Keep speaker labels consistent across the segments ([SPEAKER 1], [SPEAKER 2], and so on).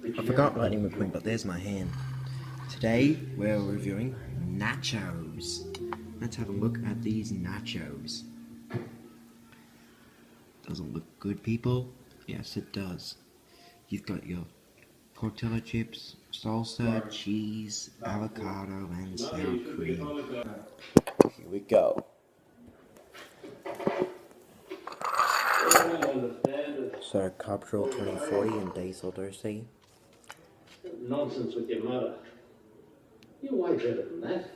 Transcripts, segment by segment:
[SPEAKER 1] I forgot Lightning McQueen, but there's my hand. Today we're reviewing nachos. Let's have a look at these nachos. Doesn't look good, people? Yes, it does. You've got your tortilla chips, salsa, cheese, avocado, and sour cream. Here we go. So, Capital 2040 and Diesel Dorsey.
[SPEAKER 2] Nonsense with your mother. You're way better than that.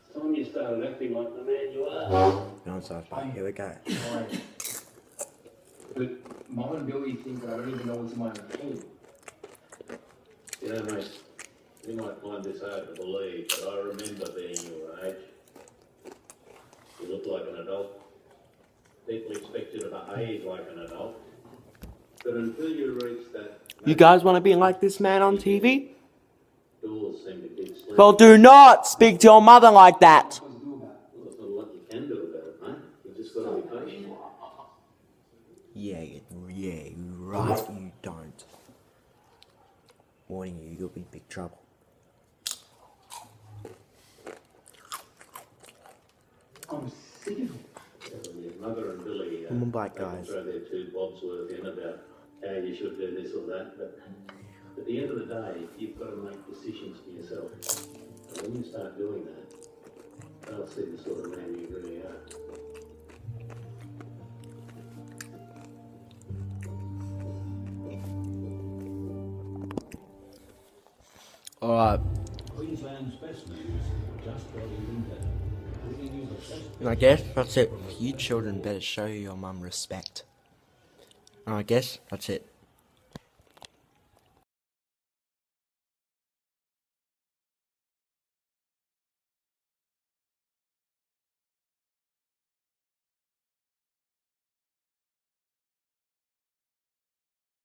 [SPEAKER 2] It's time you started acting like the man you are.
[SPEAKER 1] Here we go.
[SPEAKER 3] But Mum and Billy think I don't even know what's in my machine.
[SPEAKER 2] You know, mate, you might find this hard to believe, but I remember being your age. You look like an adult. People expect you to behave like an adult. But until you reach that...
[SPEAKER 4] You guys want to be like this man on TV?
[SPEAKER 2] Doors seem to keep slamming.
[SPEAKER 4] Well, do not speak to your mother like that.
[SPEAKER 2] Well, there's not a lot you can do about it, mate. You've just got to be patient.
[SPEAKER 1] Yeah, right, you don't. Warning you, you'll be in big trouble.
[SPEAKER 3] I'm sick of it.
[SPEAKER 2] Your mother and Billy
[SPEAKER 1] I'm back, guys.
[SPEAKER 2] throw their two bobs worth in about how you should do this or that, but at the end of the day, you've got to make decisions for yourself. And when you start doing that, they'll see the sort of man you really are.
[SPEAKER 1] Alright. And I guess that's it. You children better show your mum respect. And I guess that's it.